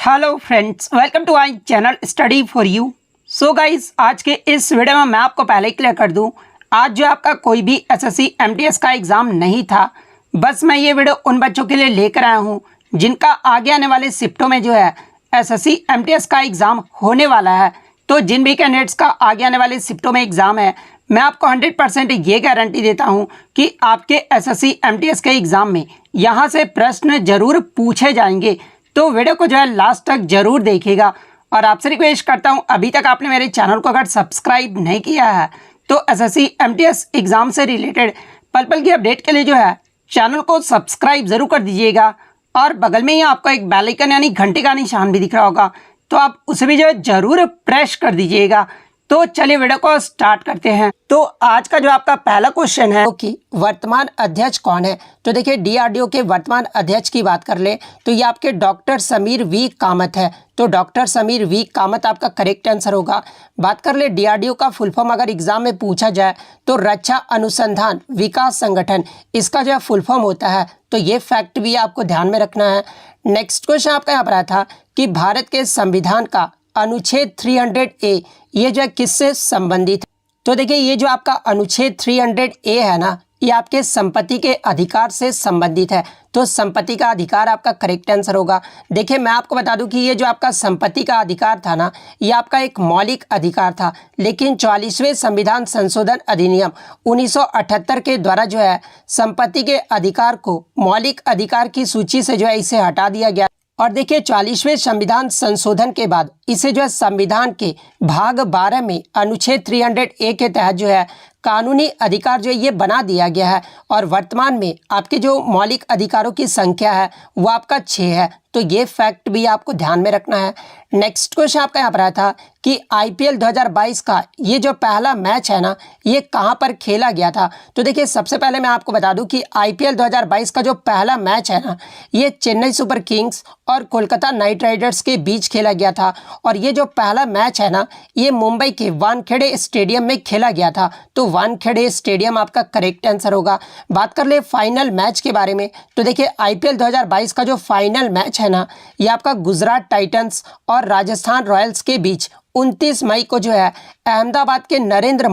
Hello friends, welcome to my channel study for you. So guys, आज के इस video में मैं आपको पहले ही क्लियर कर दूं, आज जो आपका कोई भी एसएससी एमटीएस का एग्ज़ाम नहीं था। बस मैं ये वीडियो उन बच्चों के लिए लेकर आया हूं जिनका आगे आने वाले शिफ्टों में जो है एसएससी एमटीएस का एग्ज़ाम होने वाला है। तो जिन भी कैंडिडेट्स का आगे आने वाले शिफ्टों में एग्ज़ाम है, मैं आपको 100% ये गारंटी देता हूँ कि आपके एसएससी एमटीएस के एग्ज़ाम में यहाँ से प्रश्न जरूर पूछे जाएंगे। तो वीडियो को जो है लास्ट तक जरूर देखिएगा। और आपसे रिक्वेस्ट करता हूं, अभी तक आपने मेरे चैनल को अगर सब्सक्राइब नहीं किया है तो एसएससी एमटीएस एग्ज़ाम से रिलेटेड पल पल की अपडेट के लिए जो है चैनल को सब्सक्राइब ज़रूर कर दीजिएगा। और बगल में ही आपको एक बेल आइकन यानी घंटे का निशान भी दिख रहा होगा, तो आप उसे भी जो है ज़रूर प्रेस कर दीजिएगा। तो चलिए वीडियो को स्टार्ट करते हैं। तो आज का जो आपका पहला क्वेश्चन है कि वर्तमान अध्यक्ष कौन है। तो देखिए, डीआरडीओ के वर्तमान अध्यक्ष की बात कर ले तो ये आपके डॉक्टर समीर वी कामत है। तो डॉक्टर समीर वी कामत आपका करेक्ट आंसर होगा। बात कर ले डीआरडीओ का फुल फॉर्म अगर एग्जाम में पूछा जाए तो रक्षा अनुसंधान विकास संगठन, इसका जो है फुल फॉर्म होता है। तो ये फैक्ट भी आपको ध्यान में रखना है। नेक्स्ट क्वेश्चन आपका यहाँ पर आया था कि भारत के संविधान का अनुच्छेद 300A ये जो है किससे संबंधित है। तो देखिए, ये जो आपका अनुच्छेद 300A है ना, ये आपके संपत्ति के अधिकार से संबंधित है। तो संपत्ति का अधिकार आपका करेक्ट आंसर होगा। देखिए, मैं आपको बता दूं कि ये जो आपका संपत्ति का अधिकार था ना, ये आपका एक मौलिक अधिकार था, लेकिन 44वें संविधान संशोधन अधिनियम 1978 के द्वारा जो है संपत्ति के अधिकार को मौलिक अधिकार की सूची से जो है इसे हटा दिया गया। और देखिए, 44वें संविधान संशोधन के बाद इसे जो है संविधान के भाग 12 में अनुच्छेद 300A के तहत जो है कानूनी अधिकार जो है ये बना दिया गया है। और वर्तमान में आपके जो मौलिक अधिकारों की संख्या है वो आपका 6 है। तो ये फैक्ट भी आपको ध्यान में रखना है। नेक्स्ट क्वेश्चन आपका यहाँ पर आया था कि आईपीएल 2022 का ये जो पहला मैच है ना, ये कहाँ पर खेला गया था। तो देखिए, सबसे पहले मैं आपको बता दूं कि आईपीएल 2022 का जो पहला मैच है ना, ये चेन्नई सुपर किंग्स और कोलकाता नाइट राइडर्स के बीच खेला गया था। और ये जो पहला मैच है ना, ये मुंबई के वानखेड़े स्टेडियम में खेला गया था। तो वानखेड़े स्टेडियम आपका करेक्ट आंसर होगा। बात कर ले फाइनल मैच के बारे में, तो देखिए आईपीएल 2022 का जो फाइनल मैच है ना, ये आपका गुजरात टाइटंस और राजस्थान रॉयल्स के बीच 29 मई को जो है अहमदाबाद के नरेंद्र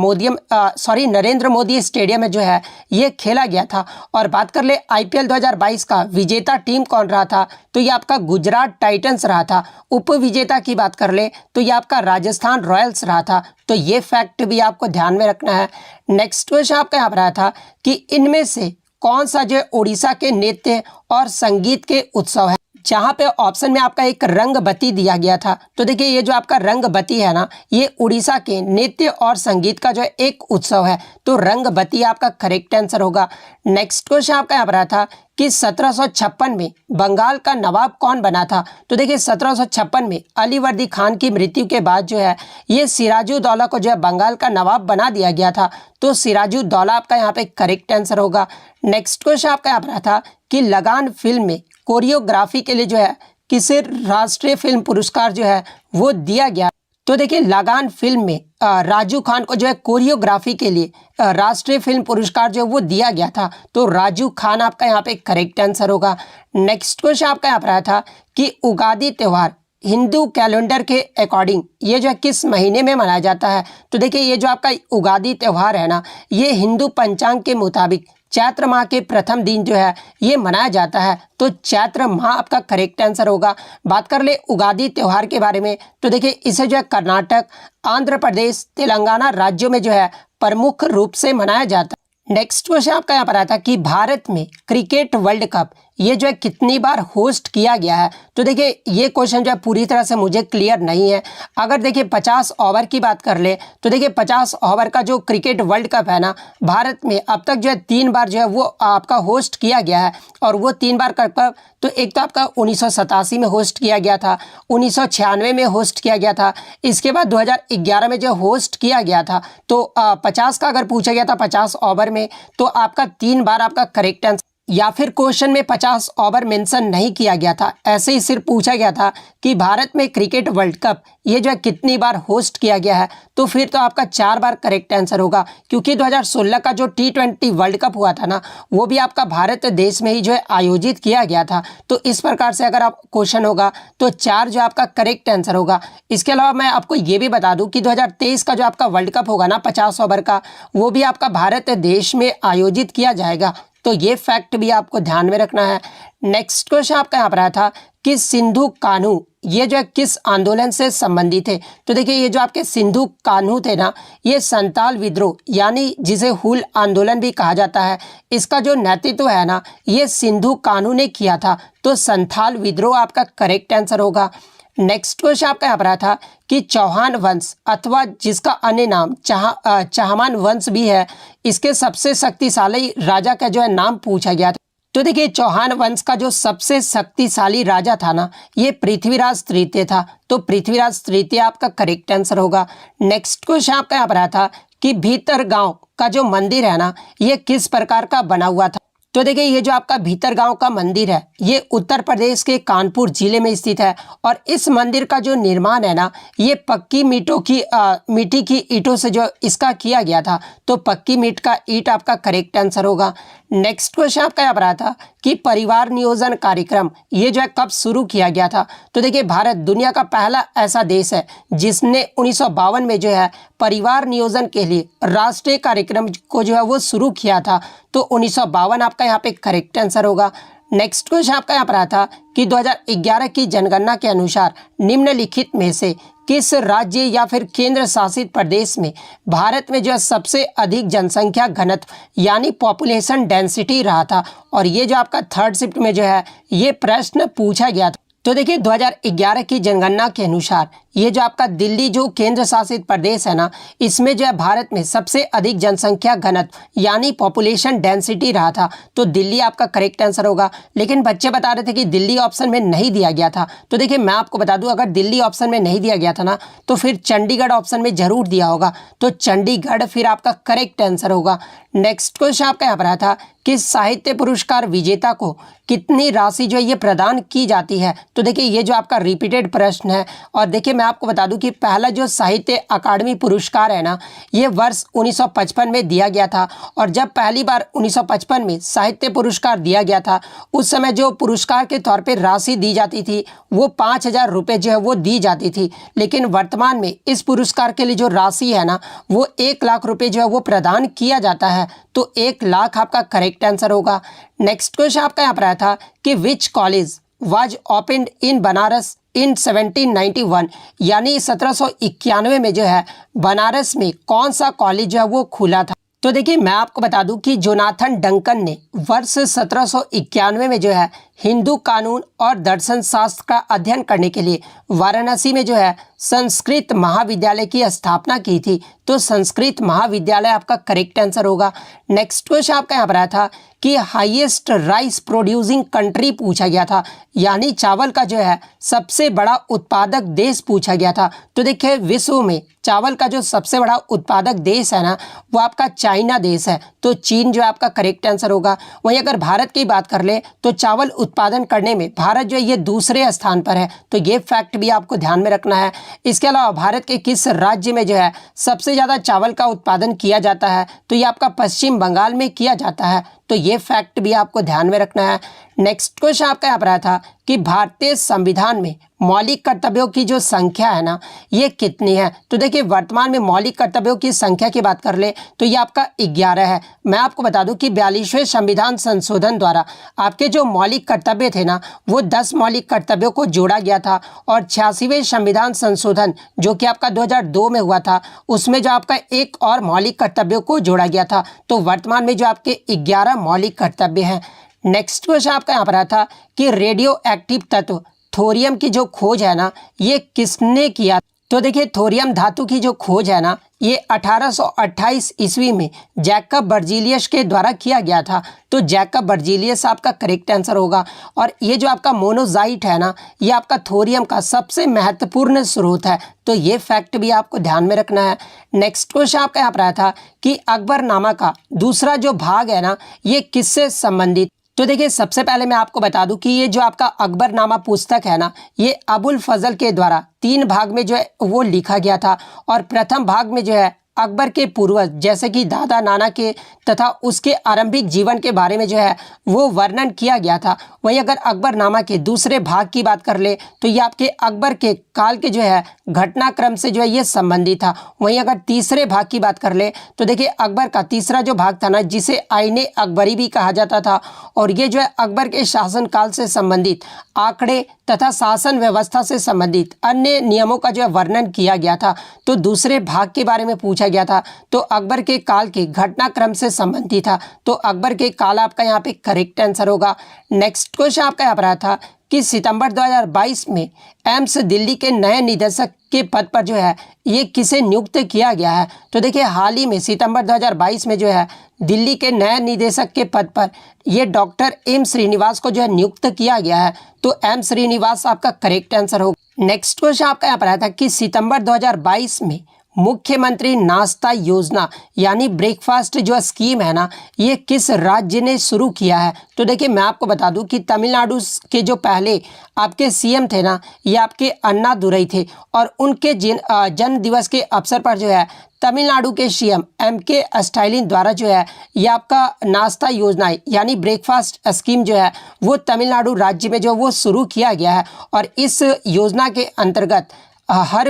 मोदी स्टेडियम में जो है ये खेला गया था। और बात कर ले आईपीएल 2022 का विजेता टीम कौन रहा था, तो ये आपका गुजरात टाइटंस रहा था। उपविजेता की बात कर ले तो ये आपका राजस्थान रॉयल्स रहा था। तो ये फैक्ट भी आपको ध्यान में रखना है। नेक्स्ट क्वेश्चन आपका यहाँ पर आया था कि इनमें से कौन सा जो उड़ीसा के नृत्य और संगीत के उत्सव है, जहाँ पे ऑप्शन में आपका एक रंगबती दिया गया था। तो देखिए, ये जो आपका रंगबती है ना, ये उड़ीसा के नृत्य और संगीत का जो एक उत्सव है। तो रंगबती आपका करेक्ट आंसर होगा। नेक्स्ट क्वेश्चन आपका यहाँ पर आया था कि 1756 में बंगाल का नवाब कौन बना था। तो देखिए, 1756 में अलीवर्दी खान की मृत्यु के बाद जो है ये सिराजुद्दौला को जो है बंगाल का नवाब बना दिया गया था। तो सिराजुद्दौला आपका यहाँ पे करेक्ट आंसर होगा। नेक्स्ट क्वेश्चन आपका यहाँ पर आया था कि लगान फिल्म में कोरियोग्राफी के लिए जो है किसे राष्ट्रीय फिल्म पुरस्कार जो है वो दिया गया। तो देखिए, लगान फिल्म में राजू खान को जो है कोरियोग्राफी के लिए राष्ट्रीय फिल्म पुरस्कार जो है वो दिया गया था। तो राजू खान आपका यहाँ पे करेक्ट आंसर होगा। नेक्स्ट क्वेश्चन आपका यहाँ पर आया था कि उगादी त्यौहार हिंदू कैलेंडर के अकॉर्डिंग ये जो है किस महीने में मनाया जाता है। तो देखिए, ये जो आपका उगादी त्यौहार है ना, ये हिंदू पंचांग के मुताबिक चैत्र माह के प्रथम दिन जो है ये मनाया जाता है। तो चैत्र माह आपका करेक्ट आंसर होगा। बात कर ले उगादी त्यौहार के बारे में, तो देखिए इसे जो है कर्नाटक, आंध्र प्रदेश, तेलंगाना राज्यों में जो है प्रमुख रूप से मनाया जाता है। नेक्स्ट क्वेश्चन आपका यहाँ पर आता है कि भारत में क्रिकेट वर्ल्ड कप ये जो है कितनी बार होस्ट किया गया है। तो देखिए, ये क्वेश्चन जो है पूरी तरह से मुझे क्लियर नहीं है। अगर देखिए 50 ओवर की बात कर ले तो देखिए 50 ओवर का जो क्रिकेट वर्ल्ड कप है ना, भारत में अब तक जो है 3 बार जो है वो आपका होस्ट किया गया है। और वो 3 बार कब, तो एक तो आपका 1987 में होस्ट किया गया था, 1996 में होस्ट किया गया था, इसके बाद 2011 में जो होस्ट किया गया था। तो 50 का अगर पूछा गया था 50 ओवर में, तो आपका 3 बार आपका करेक्ट आंसर। या फिर क्वेश्चन में 50 ओवर मेंशन नहीं किया गया था, ऐसे ही सिर्फ पूछा गया था कि भारत में क्रिकेट वर्ल्ड कप ये जो है कितनी बार होस्ट किया गया है, तो फिर तो आपका 4 बार करेक्ट आंसर होगा, क्योंकि 2016 का जो T20 वर्ल्ड कप हुआ था ना, वो भी आपका भारत देश में ही जो है आयोजित किया गया था। तो इस प्रकार से अगर आप क्वेश्चन होगा तो 4 जो आपका करेक्ट आंसर होगा। इसके अलावा मैं आपको ये भी बता दूं कि 2023 का जो आपका वर्ल्ड कप होगा ना 50 ओवर का, वो भी आपका भारत देश में आयोजित किया जाएगा। तो ये फैक्ट भी आपको ध्यान में रखना है। नेक्स्ट क्वेश्चन आपका यहाँ पर आया था कि सिंधु कान्हू ये जो है किस आंदोलन से संबंधित है। तो देखिए ये जो आपके सिंधु कान्हू थे ना, ये संताल विद्रोह यानी जिसे हूल आंदोलन भी कहा जाता है, इसका जो नेतृत्व है ना, ये सिंधु कान्हू ने किया था। तो संथाल विद्रोह आपका करेक्ट आंसर होगा। नेक्स्ट क्वेश्चन आपका यहाँ पर आया था कि चौहान वंश अथवा जिसका अन्य नाम चाहमान वंश भी है, इसके सबसे शक्तिशाली राजा का जो है नाम पूछा गया था। तो देखिए चौहान वंश का जो सबसे शक्तिशाली राजा था ना, ये पृथ्वीराज तृतीय था। तो पृथ्वीराज तृतीय आपका करेक्ट आंसर होगा। नेक्स्ट क्वेश्चन आपका यहाँ पर आया था कि भीतरगांव का जो मंदिर है ना, ये किस प्रकार का बना हुआ था। तो देखिए ये जो आपका भीतरगांव का मंदिर है, ये उत्तर प्रदेश के कानपुर जिले में स्थित है, और इस मंदिर का जो निर्माण है ना, ये पक्की मिट्टी की ईंटों से जो इसका किया गया था। तो पक्की मीट का ईंट आपका करेक्ट आंसर होगा। नेक्स्ट क्वेश्चन आपका यहाँ पर आया था कि परिवार नियोजन कार्यक्रम ये जो है कब शुरू किया गया था। तो देखिए भारत दुनिया का पहला ऐसा देश है जिसने 1952 में जो है परिवार नियोजन के लिए राष्ट्रीय कार्यक्रम को जो है वो शुरू किया था। तो 1952 आपका यहाँ पे करेक्ट आंसर होगा। नेक्स्ट क्वेश्चन आपका यहाँ पर आया था कि 2011 की जनगणना के अनुसार निम्नलिखित में से किस राज्य या फिर केंद्र शासित प्रदेश में भारत में जो है सबसे अधिक जनसंख्या घनत्व यानी पॉपुलेशन डेंसिटी रहा था। और ये जो आपका थर्ड शिफ्ट में जो है ये प्रश्न पूछा गया था। तो देखिए 2011 की जनगणना के अनुसार ये जो आपका दिल्ली जो केंद्र शासित प्रदेश है ना, इसमें जो है भारत में सबसे अधिक जनसंख्या घनत्व यानी पॉपुलेशन डेंसिटी रहा था। तो दिल्ली आपका करेक्ट आंसर होगा। लेकिन बच्चे बता रहे थे कि दिल्ली ऑप्शन में नहीं दिया गया था। तो देखिए मैं आपको बता दूं, अगर दिल्ली ऑप्शन में नहीं दिया गया था ना, तो फिर चंडीगढ़ ऑप्शन में जरूर दिया होगा। तो चंडीगढ़ फिर आपका करेक्ट आंसर होगा। नेक्स्ट क्वेश्चन आपका यहाँ पर आया था कि साहित्य पुरस्कार विजेता को कितनी राशि जो है ये प्रदान की जाती है। तो देखिए ये जो आपका रिपीटेड प्रश्न है, और देखिए मैं आपको बता दूं कि पहला जो साहित्य अकादमी पुरस्कार है ना, ये वर्ष 1955 में दिया गया था। और जब पहली बार 1955 में साहित्य पुरस्कार दिया गया था, उस समय जो पुरस्कार के तौर पर राशि दी जाती थी वो 5,000 रुपये जो है वो दी जाती थी। लेकिन वर्तमान में इस पुरस्कार के लिए जो राशि है ना, वो 1 लाख रुपये जो है वो प्रदान किया जाता है। तो 1 लाख आपका करेक्ट आंसर होगा। नेक्स्ट क्वेश्चन आपका यहाँ पर आया था कि which college was opened in Banaras in 1791 यानी 1791 में जो है बनारस में कौन सा कॉलेज जो है वो खुला था। तो देखिए मैं आपको बता दूं कि जोनाथन डंकन ने वर्ष 1791 में जो है हिंदू कानून और दर्शन शास्त्र का अध्ययन करने के लिए वाराणसी में जो है संस्कृत महाविद्यालय की स्थापना की थी। तो संस्कृत महाविद्यालय आपका करेक्ट आंसर होगा। नेक्स्ट क्वेश्चन आपका यहाँ पर आया था कि हाईएस्ट राइस प्रोड्यूसिंग कंट्री पूछा गया था, यानी चावल का जो है सबसे बड़ा उत्पादक देश पूछा गया था। तो देखिए विश्व में चावल का जो सबसे बड़ा उत्पादक देश है ना, वो आपका चाइना देश है। तो चीन जो है आपका करेक्ट आंसर होगा। वहीं अगर भारत की बात कर ले तो चावल उत्पादन करने में भारत जो है ये दूसरे स्थान पर है। तो ये फैक्ट भी आपको ध्यान में रखना है। इसके अलावा भारत के किस राज्य में जो है सबसे ज़्यादा चावल का उत्पादन किया जाता है, तो ये आपका पश्चिम बंगाल में किया जाता है। तो ये फैक्ट भी आपको ध्यान में रखना है। नेक्स्ट क्वेश्चन आपका यहाँ पर आया था कि भारतीय संविधान में मौलिक कर्तव्यों की जो संख्या है ना, ये कितनी है। तो देखिए वर्तमान में मौलिक कर्तव्यों की संख्या की बात कर ले तो ये आपका 11 है। मैं आपको बता दूं कि 42वें संविधान संशोधन द्वारा आपके जो मौलिक कर्तव्य थे ना, वो 10 मौलिक कर्तव्यों को जोड़ा गया था। और 86वें संविधान संशोधन जो कि आपका 2002 में हुआ था, उसमें जो आपका एक और मौलिक कर्तव्यों को जोड़ा गया था। तो वर्तमान में जो आपके 11 मौलिक कर्तव्य हैं। नेक्स्ट क्वेश्चन आपका यहाँ पर आया था कि रेडियो एक्टिव तत्व थोरियम की जो खोज है ना, ये किसने किया। तो देखिए थोरियम धातु की जो खोज है ना, ये 1828 ईस्वी में जैकब बर्जीलियस के द्वारा किया गया था। तो जैकब बर्जीलियस आपका करेक्ट आंसर होगा। और ये जो आपका मोनोजाइट है ना, ये आपका थोरियम का सबसे महत्वपूर्ण स्रोत है। तो ये फैक्ट भी आपको ध्यान में रखना है। नेक्स्ट क्वेश्चन आपका यहाँ पर आया था कि अकबरनामा का दूसरा जो भाग है ना, ये किससे संबंधित। तो देखिए सबसे पहले मैं आपको बता दूं कि ये जो आपका अकबरनामा पुस्तक है ना, ये अबुल फजल के द्वारा 3 भाग में जो है वो लिखा गया था। और प्रथम भाग में जो है अकबर के पूर्वज जैसे कि दादा नाना के तथा उसके आरंभिक जीवन के बारे में जो है वो वर्णन किया गया था। वहीं अगर अकबरनामा के दूसरे भाग की बात कर ले तो ये आपके अकबर के काल के जो है घटनाक्रम से जो है ये संबंधित था। वहीं अगर तीसरे भाग की बात कर ले तो देखिए अकबर का तीसरा जो भाग था ना, जिसे आईने अकबरी भी कहा जाता था, और ये जो है अकबर के शासनकाल से संबंधित आंकड़े तथा शासन व्यवस्था से संबंधित अन्य नियमों का जो है वर्णन किया गया था। तो दूसरे भाग के बारे में पूछा गया था तो अकबर के काल के घटनाक्रम से संबंधित था, तो अकबर के काल आपका यहाँ पे करेक्ट आंसर होगा। नेक्स्ट क्वेश्चन आपका यहाँ पर आया था कि सितंबर 2022 में एम्स दिल्ली के नए निदेशक के पद पर जो है ये किसे नियुक्त किया गया है। तो देखिए हाल ही में सितंबर 2022 में जो है दिल्ली के नए निदेशक के पद पर ये डॉक्टर एम श्रीनिवास को जो है नियुक्त किया गया है, तो एम श्रीनिवास आपका करेक्ट आंसर होगा। नेक्स्ट क्वेश्चन आपका यहाँ पर आया था कि सितंबर 2022 में मुख्यमंत्री नाश्ता योजना यानी ब्रेकफास्ट जो स्कीम है ना, ये किस राज्य ने शुरू किया है। तो देखिए मैं आपको बता दूं कि तमिलनाडु के जो पहले आपके सीएम थे ना, ये आपके अन्ना दुरई थे, और उनके जन्म दिवस के अवसर पर जो है तमिलनाडु के सीएम एम.के. स्टालिन द्वारा जो है ये आपका नाश्ता योजना यानी ब्रेकफास्ट स्कीम जो है वो तमिलनाडु राज्य में जो वो शुरू किया गया है। और इस योजना के अंतर्गत हर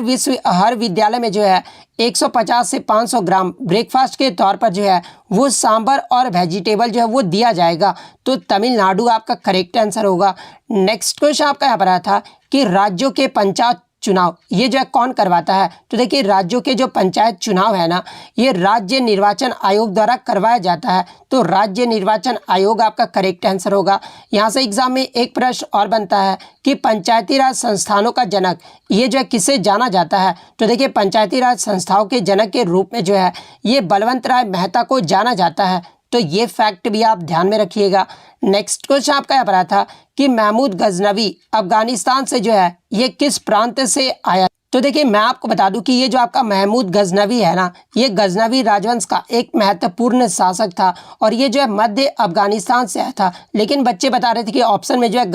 विद्यालय में जो है 150 से 500 ग्राम ब्रेकफास्ट के तौर पर जो है वो सांभर और वेजिटेबल जो है वो दिया जाएगा, तो तमिलनाडु आपका करेक्ट आंसर होगा। नेक्स्ट क्वेश्चन आपका यहाँ पर आया था कि राज्यों के पंचायत चुनाव ये जो है कौन करवाता है। तो देखिए राज्यों के जो पंचायत चुनाव है ना, ये राज्य निर्वाचन आयोग द्वारा करवाया जाता है, तो राज्य निर्वाचन आयोग आपका करेक्ट आंसर होगा। यहाँ से एग्जाम में एक प्रश्न और बनता है कि पंचायती राज संस्थानों का जनक ये जो है किसे जाना जाता है। तो देखिए पंचायती राज संस्थाओं के जनक के रूप में जो है ये बलवंत राय मेहता को जाना जाता है, तो ये फैक्ट भी आप ध्यान में रखिएगा। नेक्स्ट क्वेश्चन आपका यहाँ पर आया था कि महमूद गजनवी अफगानिस्तान से जो है ये किस प्रांत से आया। तो देखिए मैं आपको बता दूं कि ये जो आपका महमूद गजनवी है ना, ये गजनवी राजवंश का एक महत्वपूर्ण शासक था, और ये जो है मध्य अफगानिस्तान से आया था। लेकिन बच्चे बता रहे थे कि ऑप्शन में जो है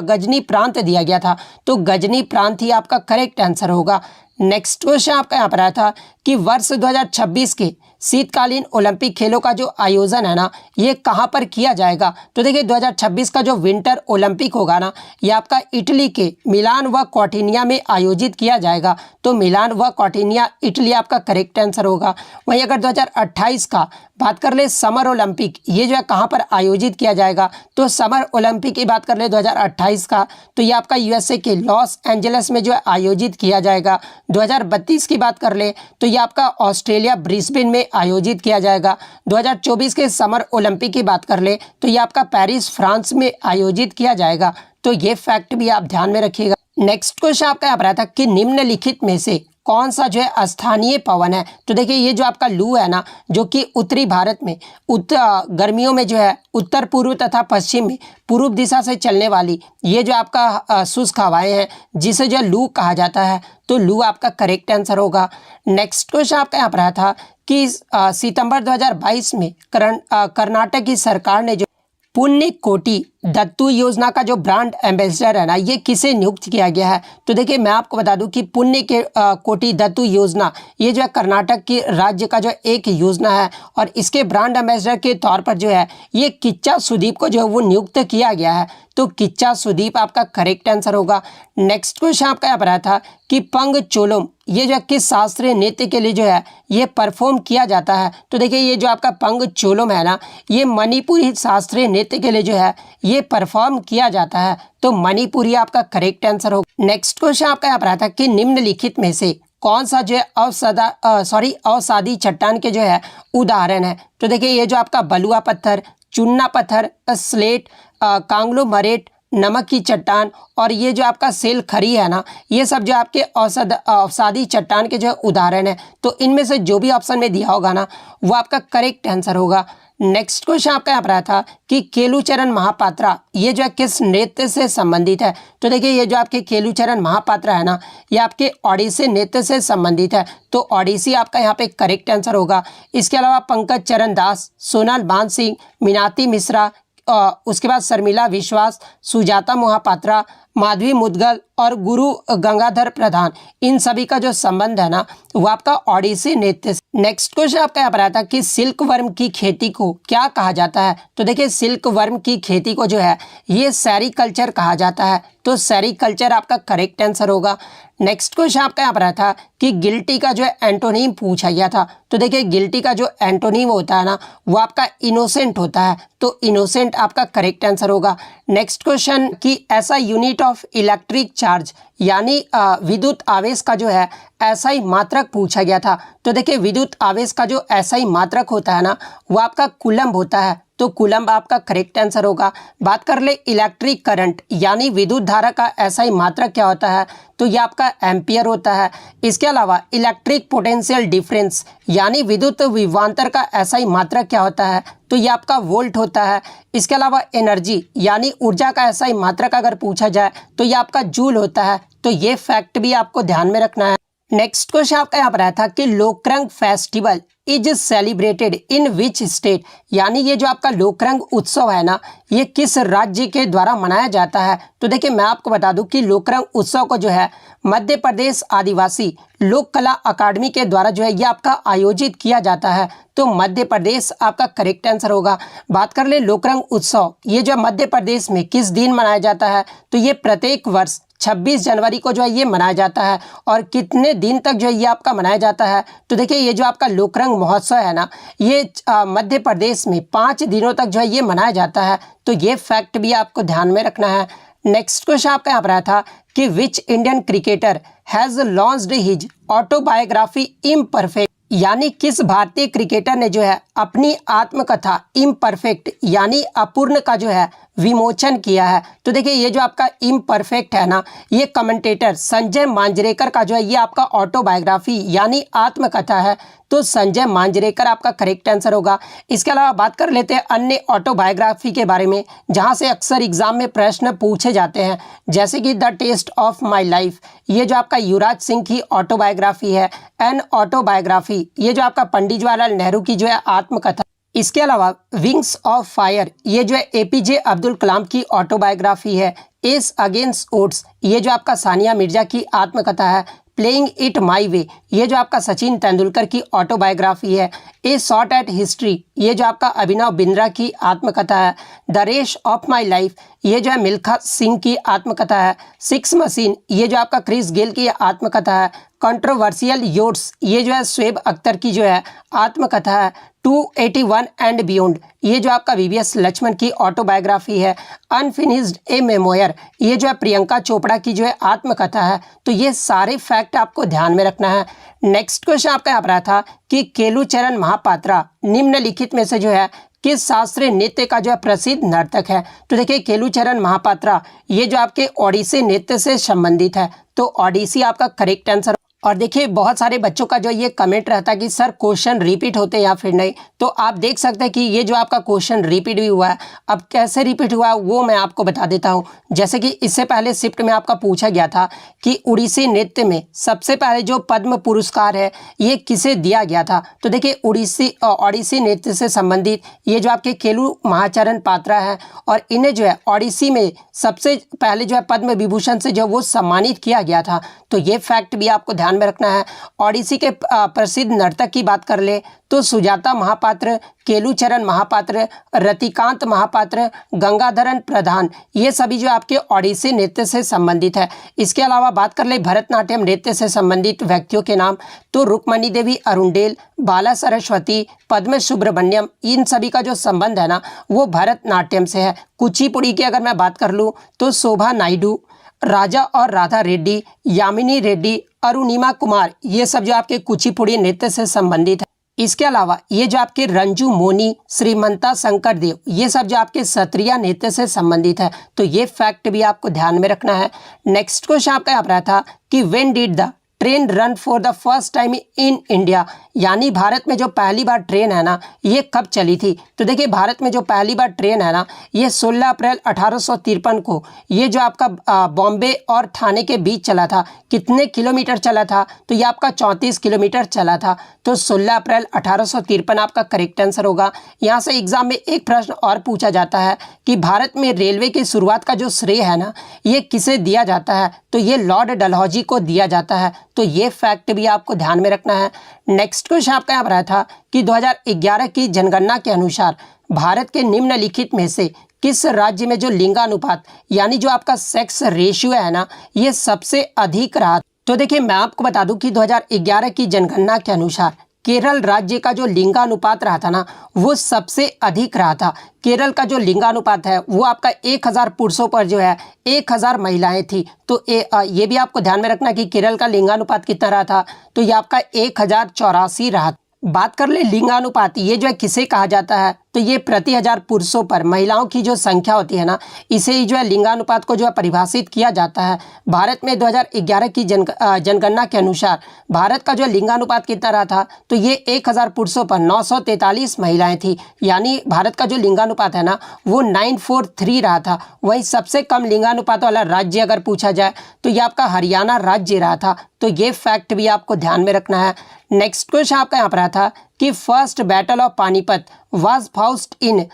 गजनी प्रांत दिया गया था, तो गजनी प्रांत ही आपका करेक्ट आंसर होगा। नेक्स्ट क्वेश्चन आपका यहाँ पर आया था कि वर्ष 2026 के शीतकालीन ओलंपिक खेलों का जो आयोजन है ना, ये कहाँ पर किया जाएगा। तो देखिए 2026 का जो विंटर ओलंपिक होगा ना, ये आपका इटली के मिलान व कॉर्टिनिया में आयोजित किया जाएगा, तो मिलान व कॉर्टिनिया इटली आपका करेक्ट आंसर होगा। वहीं अगर 2028 का बात कर ले समर ओलंपिक, ये जो है कहाँ पर आयोजित किया जाएगा, तो समर ओलंपिक की बात कर ले 2028 का, तो ये आपका यूएसए के लॉस एंजल्स में जो है आयोजित किया जाएगा। 2032 की बात कर ले तो ये आपका ऑस्ट्रेलिया ब्रिस्बेन में आयोजित किया जाएगा। 2024 के समर ओलंपिक की बात कर ले तो ये आपका पेरिस फ्रांस में आयोजित किया जाएगा, तो ये फैक्ट भी आप ध्यान में रखिएगा। नेक्स्ट क्वेश्चन आपका यहाँ पर आया था कि निम्नलिखित में से कौन सा जो है स्थानीय पवन है। तो देखिए ये जो आपका लू है ना, जो कि उत्तरी भारत में गर्मियों में जो है उत्तर पूर्व तथा पश्चिम में पूर्व दिशा से चलने वाली ये जो आपका शुष्क हवाएं हैं, जिसे जो लू कहा जाता है, तो लू आपका करेक्ट आंसर होगा। नेक्स्ट क्वेश्चन आपका यहाँ पर आया था कि सितंबर 2022 में कर्नाटक की सरकार ने जो पुण्य कोटि दत्तू योजना का जो ब्रांड एम्बेसडर है ना, ये किसे नियुक्त किया गया है। तो देखिए मैं आपको बता दूं कि पुण्य के कोटि दत्तू योजना ये जो है कर्नाटक की राज्य का जो एक योजना है, और इसके ब्रांड एम्बेसडर के तौर पर जो है ये किच्चा सुदीप को जो है वो नियुक्त किया गया है, तो किच्चा सुदीप आपका करेक्ट आंसर होगा। नेक्स्ट क्वेश्चन आपका यहाँ पर आया था कि पंग चोलोम ये जो किस शास्त्रीय नृत्य के लिए जो है ये परफॉर्म किया जाता है। तो देखिए ये जो आपका पंग चोलोम है ना, ये मणिपुरी शास्त्रीय नृत्य के लिए जो है ये परफॉर्म किया जाता है, तो मणिपुरी आपका करेक्ट आंसर होगा। नेक्स्ट क्वेश्चन आपका यहाँ पर आता है कि निम्नलिखित में से कौन सा जो है अवसादी चट्टान के जो है उदाहरण है। तो देखिए ये जो आपका बलुआ पत्थर, चुन्ना पत्थर, स्लेट, कांग्लोमरेट, नमक की चट्टान और ये जो आपका सेल खरी है ना, ये सब जो आपके अवसादी चट्टान के जो है उदाहरण है, तो इनमें से जो भी ऑप्शन में दिया होगा ना वो आपका करेक्ट आंसर होगा। नेक्स्ट क्वेश्चन आपका यहाँ पर आया था कि केलुचरण महापात्रा ये जो है किस नृत्य से संबंधित है। तो देखिए ये जो आपके केलुचरण महापात्रा है ना, ये आपके ओडिसी नृत्य से संबंधित है, तो ओडिसी आपका यहाँ पे करेक्ट आंसर होगा। इसके अलावा पंकज चरण दास, सोनल मानसिंह, मीनाती मिश्रा, उसके बाद शर्मिला विश्वास, सुजाता मोहापात्रा, माधवी मुदगल और गुरु गंगाधर प्रधान, इन सभी का जो संबंध है ना वो आपका ओडिसी नृत्य से। नेक्स्ट क्वेश्चन आपका यहाँ पर आया था कि सिल्क वर्म की खेती को क्या कहा जाता है। तो देखिए सिल्क वर्म की खेती को जो है ये सेरीकल्चर कहा जाता है, तो सेरीकल्चर आपका करेक्ट आंसर होगा। नेक्स्ट क्वेश्चन आपका यहाँ पर आया था कि गिल्टी का जो है एंटोनिम पूछा गया था। तो देखिए गिल्टी का जो एंटोनिम होता है ना वो आपका इनोसेंट होता है, तो इनोसेंट आपका करेक्ट आंसर होगा। नेक्स्ट क्वेश्चन कि ऐसा यूनिट ऑफ इलेक्ट्रिक चार्ज यानी विद्युत आवेश का जो है एसआई मात्रक पूछा गया था। तो देखिए विद्युत आवेश का जो एसआई मात्रक होता है ना वो आपका कूलम्ब होता है, तो कूलम्ब आपका करेक्ट आंसर होगा। बात कर ले इलेक्ट्रिक करंट यानी विद्युत धारा का एसआई मात्रक क्या होता है, तो ये आपका एम्पियर होता है। इसके अलावा इलेक्ट्रिक पोटेंशियल डिफरेंस यानी विद्युत विभवांतर का एसआई मात्रक क्या होता है, तो ये आपका वोल्ट होता है। इसके अलावा एनर्जी यानी ऊर्जा का एसआई मात्रक अगर पूछा जाए तो ये आपका जूल होता है, तो ये फैक्ट भी आपको ध्यान में रखना है। नेक्स्ट क्वेश्चन आपका यहाँ पर आया था कि Lokrang festival is celebrated in which state, यानी ये जो आपका लोकरंग उत्सव है ना ये किस राज्य के द्वारा मनाया जाता है। तो देखिए मैं आपको बता दूं कि लोकरंग उत्सव को जो है मध्य प्रदेश आदिवासी लोक कला अकादमी के द्वारा जो है ये आपका आयोजित किया जाता है, तो मध्य प्रदेश आपका करेक्ट आंसर होगा। बात कर ले लोकरंग उत्सव ये जो मध्य प्रदेश में किस दिन मनाया जाता है, तो ये प्रत्येक वर्ष 26 जनवरी को जो है ये मनाया जाता है। और कितने दिन तक जो है ये आपका मनाया जाता है, तो देखिए ये जो आपका लोकरंग महोत्सव है ना ये मध्य प्रदेश में 5 दिनों तक जो है ये मनाया जाता है, तो ये फैक्ट भी आपको ध्यान में रखना है। नेक्स्ट क्वेश्चन आपका यहाँ पर आया था कि which Indian cricketer has launched his autobiography imperfect, यानी किस भारतीय क्रिकेटर ने जो है अपनी आत्मकथा इम्परफेक्ट यानी अपूर्ण का जो है विमोचन किया है। तो देखिए ये जो आपका इम्परफेक्ट है ना ये कमेंटेटर संजय मांजरेकर का जो है ये आपका ऑटोबायोग्राफी यानी आत्मकथा है, तो संजय मांजरेकर आपका करेक्ट आंसर होगा। इसके अलावा बात कर लेते हैं अन्य ऑटोबायोग्राफी के बारे में जहां से अक्सर एग्जाम में प्रश्न पूछे जाते हैं, जैसे कि the test of my life ये जो आपका युवराज सिंह की ऑटोबायोग्राफी है। एन ऑटोबायोग्राफी ये जो आपका पंडित जवाहरलाल नेहरू की जो है आत्मकथा। इसके अलावा विंग्स ऑफ फायर ये जो है एपीजे अब्दुल कलाम की ऑटोबायोग्राफी है। एस अगेंस्ट ओड्स ये जो आपका सानिया मिर्जा की आत्मकथा है। प्लेइंग इट माई वे ये जो आपका सचिन तेंदुलकर की ऑटोबायोग्राफी है। ए शॉट एट हिस्ट्री ये जो आपका अभिनव बिंद्रा की आत्मकथा है। The race of my life ये जो है मिल्खा सिंह की आत्मकथा है। सिक्स मशीन ये जो आपका क्रिस गेल की आत्मकथा है। कंट्रोवर्शियल योट्स ये जो है शुएब अख्तर की जो है आत्मकथा है। 281 एंड बियॉन्ड ये जो आपका वीवीएस लक्ष्मण की ऑटोबायोग्राफी है। अनफिनिश्ड ए मेमोयर ये जो है प्रियंका चोपड़ा की जो है आत्मकथा है, तो ये सारे फैक्ट आपको ध्यान में रखना है। नेक्स्ट क्वेश्चन आपका यहाँ पर आया था कि केलुचरण महापात्रा निम्नलिखित में से जो है किस शास्त्रीय नृत्य का जो है प्रसिद्ध नर्तक है। तो देखिए केलुचरण महापात्रा ये जो आपके ओडिसी नृत्य से संबंधित है, तो ओडिसी आपका करेक्ट आंसर। और देखिए बहुत सारे बच्चों का जो ये कमेंट रहता है कि सर क्वेश्चन रिपीट होते हैं या फिर नहीं, तो आप देख सकते हैं कि ये जो आपका क्वेश्चन रिपीट भी हुआ है। अब कैसे रिपीट हुआ है वो मैं आपको बता देता हूँ। जैसे कि इससे पहले शिफ्ट में आपका पूछा गया था कि उड़ीसी नृत्य में सबसे पहले जो पद्म पुरस्कार है ये किसे दिया गया था। तो देखिए ओडिसी नृत्य से संबंधित ये जो आपके केलू महाचरण पात्रा है और इन्हें जो है ओडिसी में सबसे पहले जो है पद्म विभूषण से जो वो सम्मानित किया गया था, तो ये फैक्ट भी आपको ध्यान में रखना है। ओडिसी के प्रसिद्ध नर्तक की बात कर ले तो सुजाता महापात्र, केलुचरण महापात्र, रतिकांत महापात्र, गंगाधरन प्रधान ये सभी जो आपके ओडिसी नृत्य से संबंधित है। इसके अलावा बात कर ले भरतनाट्यम नृत्य से संबंधित व्यक्तियों के नाम, तो रुक्मणी देवी अरुंडेल, बाला सरस्वती, पद्म सुब्रमण्यम, इन सभी का जो संबंध है ना वो भरतनाट्यम से है। कुचिपुड़ी की अगर मैं बात कर लूँ तो शोभा नायडू, राजा और राधा रेड्डी, यामिनी रेड्डी, अरुणिमा कुमार ये सब जो आपके कुचिपुड़ी नृत्य से संबंधित है। इसके अलावा ये जो आपके रंजू मोनी, श्रीमंता शंकर देव ये सब जो आपके सत्रिया नृत्य से संबंधित है, तो ये फैक्ट भी आपको ध्यान में रखना है। नेक्स्ट क्वेश्चन आपका यहाँ पर था कि when did the train run for the first time in India, यानी भारत में जो पहली बार ट्रेन है ना ये कब चली थी? तो देखिए भारत में जो पहली बार ट्रेन है ना ये 16 अप्रैल 1853 को ये जो आपका बॉम्बे और ठाणे के बीच चला था। कितने किलोमीटर चला था? तो ये आपका 34 किलोमीटर चला था। तो 16 अप्रैल 1853 आपका करेक्ट आंसर होगा। यहाँ से एग्जाम में एक प्रश्न और पूछा जाता है कि भारत में रेलवे की शुरुआत का जो श्रेय है ना ये किसे दिया जाता है? तो ये लॉर्ड डलहौजी को दिया जाता है। तो ये फैक्ट भी आपको ध्यान में रखना है। नेक्स्ट क्वेश्चन आपका यहाँ पर आया था कि 2011 की जनगणना के अनुसार भारत के निम्नलिखित में से किस राज्य में जो लिंगानुपात यानी जो आपका सेक्स रेशियो है ना ये सबसे अधिक रहा? तो देखिए मैं आपको बता दूं कि 2011 की जनगणना के अनुसार केरल राज्य का जो लिंगानुपात रहा था ना वो सबसे अधिक रहा था। केरल का जो लिंगानुपात है वो आपका 1000 पुरुषों पर जो है 1000 महिलाएं थी। तो ये भी आपको ध्यान में रखना कि केरल का लिंगानुपात कितना रहा था? तो ये आपका 1084 रहा। बात कर ले लिंगानुपात ये जो है किसे कहा जाता है? तो ये प्रति 1000 पुरुषों पर महिलाओं की जो संख्या होती है ना इसे ही जो है लिंगानुपात को जो है परिभाषित किया जाता है। भारत में 2011 की जनगणना के अनुसार भारत का जो लिंगानुपात कितना रहा था? तो ये 1000 पुरुषों पर 943 महिलाएं थी, यानी भारत का जो लिंगानुपात है ना वो 943 रहा था। वही सबसे कम लिंगानुपात वाला राज्य अगर पूछा जाए तो ये आपका हरियाणा राज्य रहा था। तो ये फैक्ट भी आपको ध्यान में रखना है। नेक्स्ट क्वेश्चन आपका यहाँ पर आया था कि first battle of Panipat was fought in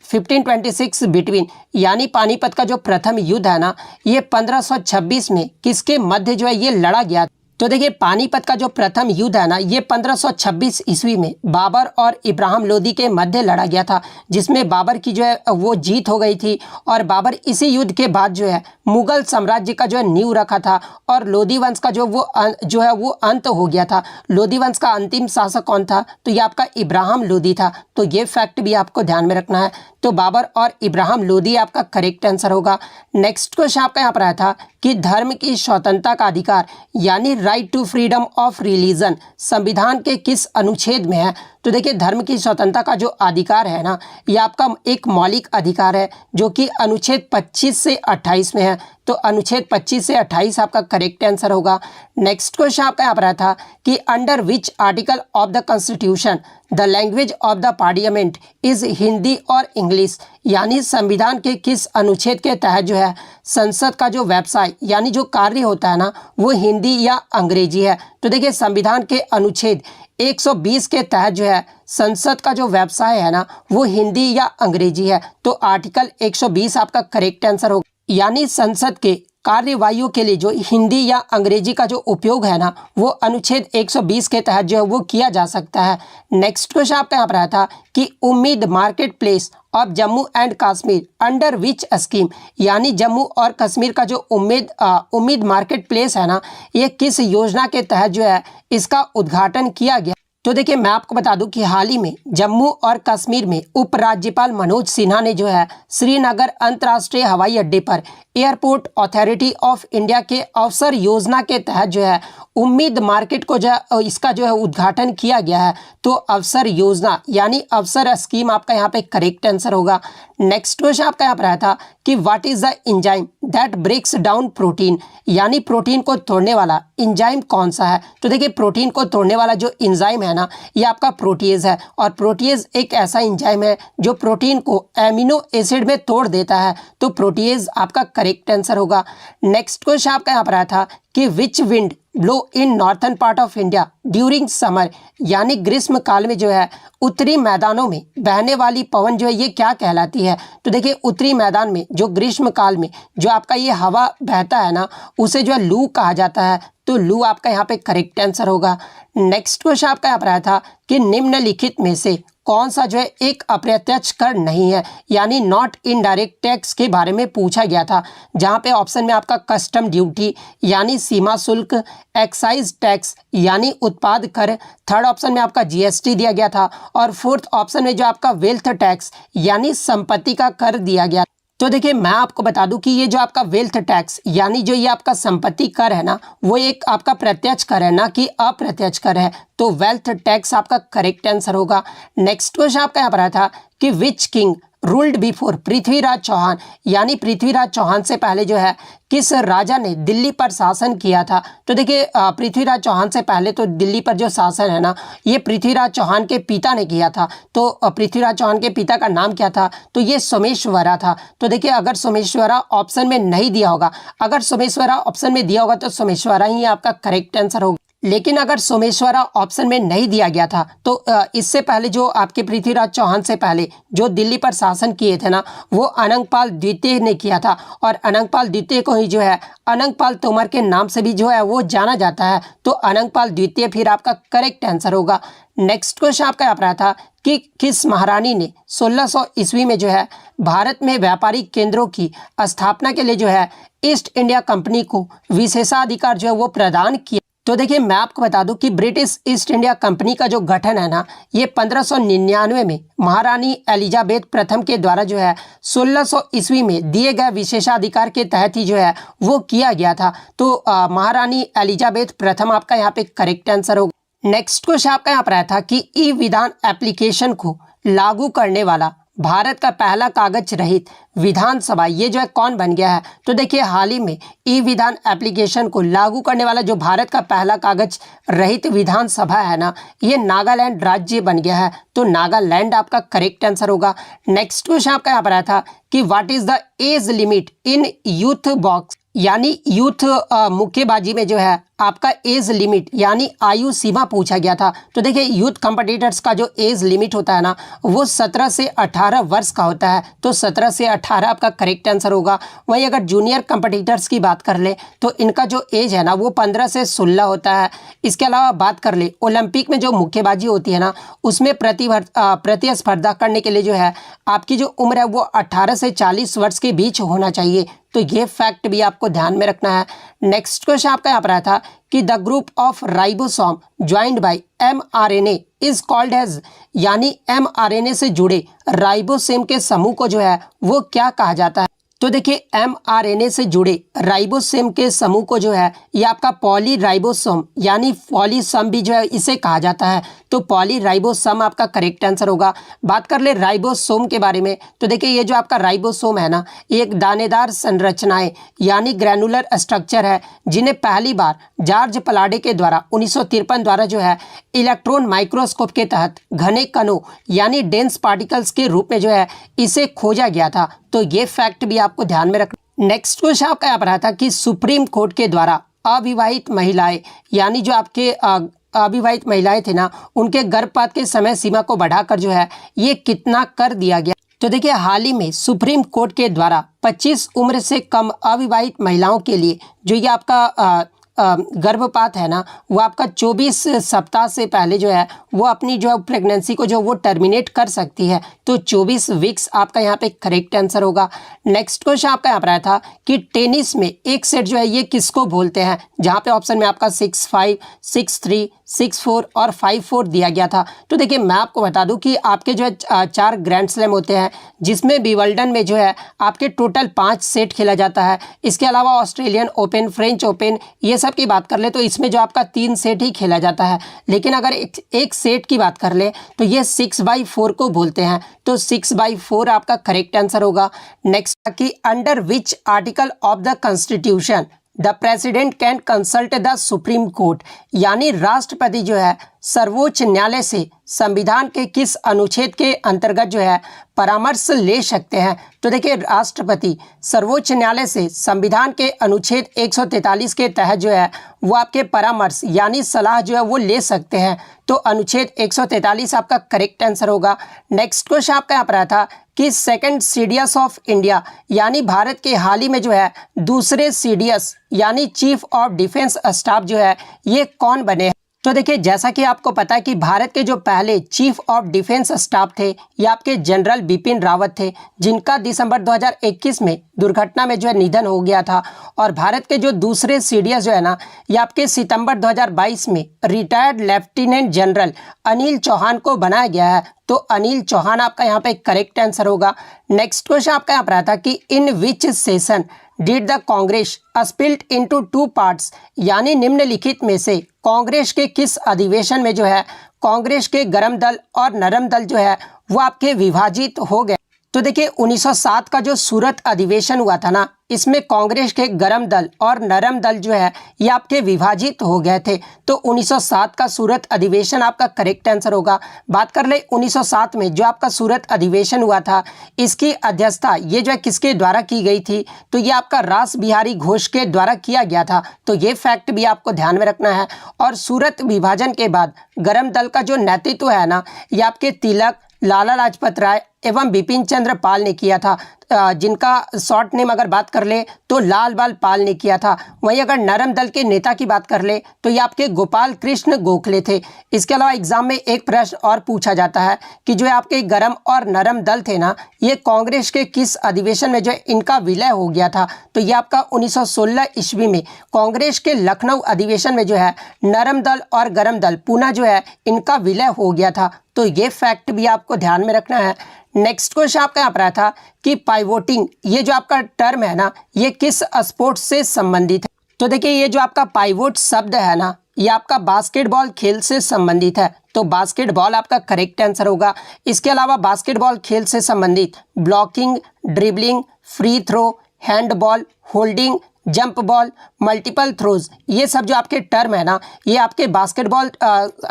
1526 between, यानी पानीपत का जो प्रथम युद्ध है ना ये 1526 में किसके मध्य जो है ये लड़ा गया? तो देखिए पानीपत का जो प्रथम युद्ध है ना ये 1526 ईस्वी में बाबर और इब्राहिम लोदी के मध्य लड़ा गया था, जिसमें बाबर की जो है वो जीत हो गई थी। और बाबर इसी युद्ध के बाद जो है मुगल साम्राज्य का जो है नींव रखा था और लोदी वंश का जो है वो अंत हो गया था। लोदी वंश का अंतिम शासक कौन था? तो ये आपका इब्राहिम लोदी था। तो ये फैक्ट भी आपको ध्यान में रखना है। तो बाबर और इब्राहिम लोदी आपका करेक्ट आंसर होगा। नेक्स्ट क्वेश्चन आपका यहाँ पर आया था कि धर्म की स्वतंत्रता का अधिकार यानी right to freedom of religion संविधान के किस अनुच्छेद में है? तो देखिए धर्म की स्वतंत्रता का जो अधिकार है ना ये आपका एक मौलिक अधिकार है जो कि अनुच्छेद 25 से 28 में है। तो अनुच्छेद 25 से 28 आपका करेक्ट आंसर होगा। नेक्स्ट क्वेश्चन आपका यहाँ पर आया था कि under which article of the constitution the language of the parliament is Hindi और इंग्लिश, यानी संविधान के किस अनुच्छेद के तहत जो है संसद का जो व्यवसाय यानी जो कार्य होता है ना वो हिंदी या अंग्रेजी है? तो देखिए संविधान के अनुच्छेद 120 के तहत जो है संसद का जो व्यवसाय है ना वो हिंदी या अंग्रेजी है। तो आर्टिकल 120 आपका करेक्ट आंसर होगा, यानी संसद के कार्यवाहियों के लिए जो हिंदी या अंग्रेजी का जो उपयोग है ना वो अनुच्छेद 120 के तहत जो है वो किया जा सकता है। नेक्स्ट क्वेश्चन आपका यहाँ पर आया था कि उम्मीद market place of Jammu and Kashmir under which scheme, यानी जम्मू और कश्मीर का जो उम्मीद मार्केट प्लेस है ना ये किस योजना के तहत जो है इसका उद्घाटन किया गया? तो देखिए मैं आपको बता दूं कि हाल ही में जम्मू और कश्मीर में उपराज्यपाल मनोज सिन्हा ने जो है श्रीनगर अंतर्राष्ट्रीय हवाई अड्डे पर एयरपोर्ट अथॉरिटी ऑफ इंडिया के अवसर योजना के तहत जो है उम्मीद मार्केट को जो इसका जो है उद्घाटन किया गया है। तो अवसर योजना यानी अवसर स्कीम आपका यहाँ पे करेक्ट आंसर होगा। नेक्स्ट क्वेश्चन आपका यहाँ पर आया था कि what is the enzyme that breaks down protein, यानी प्रोटीन को तोड़ने वाला एंजाइम कौन सा है? तो देखिए प्रोटीन को तोड़ने वाला जो एंजाइम है ना ये आपका प्रोटीएज है। और प्रोटीएज एक ऐसा एंजाइम है जो प्रोटीन को एमिनो एसिड में तोड़ देता है। तो प्रोटीएज आपका करेक्ट आंसर होगा। नेक्स्ट क्वेश्चन आपका यहाँ पर आया था कि which wind blow in northern part of India during summer, यानी ग्रीष्म काल में जो है उत्तरी मैदानों में बहने वाली पवन जो है ये क्या कहलाती है? तो देखिए उत्तरी मैदान में जो ग्रीष्म काल में जो आपका ये हवा बहता है ना उसे जो है लू कहा जाता है। तो लू आपका यहाँ पे करेक्ट आंसर होगा। नेक्स्ट क्वेश्चन आपका यहाँ पर आया था कि निम्नलिखित में से कौन सा जो है एक अप्रत्यक्ष कर नहीं है, यानी नॉट इनडायरेक्ट टैक्स के बारे में पूछा गया था, जहां पे ऑप्शन में आपका कस्टम ड्यूटी यानी सीमा शुल्क, एक्साइज टैक्स यानी उत्पाद कर, थर्ड ऑप्शन में आपका जीएसटी दिया गया था और फोर्थ ऑप्शन में जो आपका वेल्थ टैक्स यानी संपत्ति का कर दिया गया। तो देखिए मैं आपको बता दूं कि ये जो आपका वेल्थ टैक्स यानी जो ये आपका संपत्ति कर है ना वो एक आपका प्रत्यक्ष कर है ना कि अप्रत्यक्ष कर है। तो वेल्थ टैक्स आपका करेक्ट आंसर होगा। नेक्स्ट क्वेश्चन आपका यहाँ पर आया था कि which king ruled before Prithviraj Chauhan, यानी पृथ्वीराज चौहान से पहले जो है किस राजा ने दिल्ली पर शासन किया था। तो देखिए पृथ्वीराज चौहान से पहले तो दिल्ली पर जो शासन है ना, ये पृथ्वीराज चौहान के पिता ने किया था। तो पृथ्वीराज चौहान के पिता का नाम क्या था, तो ये सोमेश्वरा था। तो देखिए अगर सोमेश्वरा ऑप्शन में नहीं दिया होगा, अगर सोमेश्वरा ऑप्शन में दिया होगा तो सोमेश्वरा ही आपका करेक्ट आंसर होगा। लेकिन अगर सोमेश्वरा ऑप्शन में नहीं दिया गया था तो इससे पहले जो आपके पृथ्वीराज चौहान से पहले जो दिल्ली पर शासन किए थे ना, वो अनंगपाल द्वितीय ने किया था। और अनंगपाल द्वितीय को ही जो है अनंगपाल तोमर के नाम से भी जो है वो जाना जाता है। तो अनंगपाल द्वितीय फिर आपका करेक्ट आंसर होगा। नेक्स्ट क्वेश्चन आपका यहाँ पर आया था कि किस महारानी ने 1600 ईस्वी में जो है भारत में व्यापारिक केंद्रों की स्थापना के लिए जो है ईस्ट इंडिया कंपनी को विशेषाधिकार जो है वो प्रदान किया। तो देखिए मैं आपको बता दूं कि ब्रिटिश ईस्ट इंडिया कंपनी का जो गठन है ना, ये 1599 में महारानी एलिजाबेथ प्रथम के द्वारा जो है 1600 ईस्वी में दिए गए विशेषाधिकार के तहत ही जो है वो किया गया था। तो महारानी एलिजाबेथ प्रथम आपका यहाँ पे करेक्ट आंसर होगा। नेक्स्ट क्वेश्चन आपका यहाँ पर आया था कि ई विधान एप्लीकेशन को लागू करने वाला भारत का पहला कागज रहित विधानसभा ये जो है कौन बन गया है। तो देखिए हाल ही में ई विधान एप्लीकेशन को लागू करने वाला जो भारत का पहला कागज रहित विधानसभा है ना, ये नागालैंड राज्य बन गया है। तो नागालैंड आपका करेक्ट आंसर होगा। नेक्स्ट क्वेश्चन आपका यहाँ पर आया था कि what is the age limit in youth box, यानी यूथ मुक्केबाजी में जो है आपका एज लिमिट यानी आयु सीमा पूछा गया था। तो देखिए यूथ कॉम्पिटिटर्स का जो एज लिमिट होता है ना, वो 17 से 18 वर्ष का होता है। तो 17 से 18 आपका करेक्ट आंसर होगा। वहीं अगर जूनियर कॉम्पिटिटर्स की बात कर ले तो इनका जो एज है ना, वो 15 से 16 होता है। इसके अलावा बात कर ले ओलंपिक में जो मुक्केबाजी होती है ना, उसमें प्रतिस्पर्धा करने के लिए जो है आपकी जो उम्र है वो 18 से 40 वर्ष के बीच होना चाहिए। तो ये फैक्ट भी आपको ध्यान में रखना है। नेक्स्ट क्वेश्चन आपका यहाँ पर आया था कि the group of ribosome joined by mRNA is called as, यानी mRNA से जुड़े राइबोसोम के समूह को जो है वो क्या कहा जाता है। तो देखिए mRNA से जुड़े राइबोसोम के समूह को जो है ये आपका पॉलीराइबोसोम यानी पॉलीसम भी जो है इसे कहा जाता है। तो पॉलीराइबोसोम आपका करेक्ट आंसर होगा। बात कर ले राइबोसोम के बारे में, तो देखिए ये जो आपका राइबोसोम है ना, एक दानेदार संरचनाएं यानी ग्रैनुलर स्ट्रक्चर है, जिन्हें पहली बार जॉर्ज पलाडे के द्वारा 1953 द्वारा जो है इलेक्ट्रॉन माइक्रोस्कोप के तहत घने कणों यानी डेंस पार्टिकल्स के रूप में जो है इसे खोजा गया था। तो ये फैक्ट भी आपको ध्यान में रखना। नेक्स्ट क्वेश्चन आपका यहाँ पर आया था कि सुप्रीम कोर्ट के द्वारा अविवाहित महिलाएं यानी जो आपके अविवाहित महिलाएं थे ना, उनके गर्भपात के समय सीमा को बढ़ाकर जो है ये कितना कर दिया गया। तो देखिए हाल ही में सुप्रीम कोर्ट के द्वारा 25 उम्र से कम अविवाहित महिलाओं के लिए जो ये आपका गर्भपात है ना, वो आपका 24 सप्ताह से पहले जो है वो अपनी जो प्रेगनेंसी को जो वो टर्मिनेट कर सकती है। तो 24 वीक्स आपका यहाँ पे करेक्ट आंसर होगा। नेक्स्ट क्वेश्चन आपका यहाँ पर आया था कि टेनिस में एक सेट जो है ये किसको बोलते हैं, जहाँ पे ऑप्शन में आपका 6-5, 6-3, 6-4 और 5-4 दिया गया था। तो देखिए मैं आपको बता दूं कि आपके जो है 4 ग्रैंड स्लैम होते हैं, जिसमें विंबलडन में जो है आपके टोटल 5 सेट खेला जाता है। इसके अलावा ऑस्ट्रेलियन ओपन, फ्रेंच ओपन, ये सब की बात कर ले तो इसमें जो आपका 3 सेट ही खेला जाता है। लेकिन अगर एक सेट की बात कर ले तो ये 6/4 को बोलते हैं। तो 6/4 आपका करेक्ट आंसर होगा। नेक्स्ट कि under which article of the constitution the president can consult the supreme court, यानी राष्ट्रपति जो है सर्वोच्च न्यायालय से संविधान के किस अनुच्छेद के अंतर्गत जो है परामर्श ले सकते हैं। तो देखिए राष्ट्रपति सर्वोच्च न्यायालय से संविधान के अनुच्छेद 143 के तहत जो है वो आपके परामर्श यानी सलाह जो है वो ले सकते हैं। तो अनुच्छेद 143 आपका करेक्ट आंसर होगा। नेक्स्ट क्वेश्चन आपका यहाँ पर आया था कि सेकंड सीडीएस ऑफ इंडिया यानी भारत के हाल ही में जो है दूसरे सीडीएस यानी चीफ ऑफ डिफेंस स्टाफ जो है ये कौन बने हैं। तो देखिए जैसा कि आपको पता है कि भारत के जो पहले चीफ ऑफ डिफेंस स्टाफ थे ये आपके जनरल बिपिन रावत थे, जिनका दिसंबर 2021 में दुर्घटना में जो है निधन हो गया था। और भारत के जो दूसरे सीडीएस जो है ना, ये आपके सितंबर 2022 में retired lieutenant general Anil Chauhan को बनाया गया है। तो अनिल चौहान आपका यहाँ पे करेक्ट आंसर होगा। नेक्स्ट क्वेश्चन आपका यहाँ पर आता कि in which session did the Congress split into 2 parts, यानी निम्नलिखित में से कांग्रेस के किस अधिवेशन में जो है कांग्रेस के गरम दल और नरम दल जो है वो आपके विभाजित हो गए। तो देखिए 1907 का जो सूरत अधिवेशन हुआ था ना, इसमें कांग्रेस के गरम दल और नरम दल जो है ये आपके विभाजित हो गए थे। तो 1907 का सूरत अधिवेशन आपका करेक्ट आंसर होगा। बात कर ले 1907 में जो आपका सूरत अधिवेशन हुआ था, इसकी अध्यक्षता ये जो है किसके द्वारा की गई थी, तो ये आपका रास बिहारी घोष के द्वारा किया गया था। तो ये फैक्ट भी आपको ध्यान में रखना है। और सूरत विभाजन के बाद गरम दल का जो नेतृत्व है ना, ये आपके तिलक, लाला लाजपत राय एवं बिपिन चंद्र पाल ने किया था, जिनका शॉर्ट नेम अगर बात कर ले तो लाल बाल पाल ने किया था। वहीं अगर नरम दल के नेता की बात कर ले तो ये आपके गोपाल कृष्ण गोखले थे। इसके अलावा एग्जाम में एक प्रश्न और पूछा जाता है कि जो आपके गरम और नरम दल थे ना, ये कांग्रेस के किस अधिवेशन में जो इनका विलय हो गया था, तो ये आपका 1916 ईस्वी में कांग्रेस के लखनऊ अधिवेशन में जो है नरम दल और गरम दल पुनः जो है इनका विलय हो गया था। तो ये फैक्ट भी आपको ध्यान में रखना है। नेक्स्ट क्वेश्चन आपका यहाँ पर आया था कि पाइवोटिंग ये जो आपका टर्म है ना, ये किस स्पोर्ट्स से संबंधित है। तो देखिए ये जो आपका पाइवोट शब्द है ना, ये आपका बास्केटबॉल खेल से संबंधित है। तो बास्केटबॉल आपका करेक्ट आंसर होगा। इसके अलावा बास्केटबॉल खेल से संबंधित blocking, dribbling, free throw, handball, holding, jump ball, multiple throws, ये सब जो आपके टर्म है ना, ये आपके बास्केटबॉल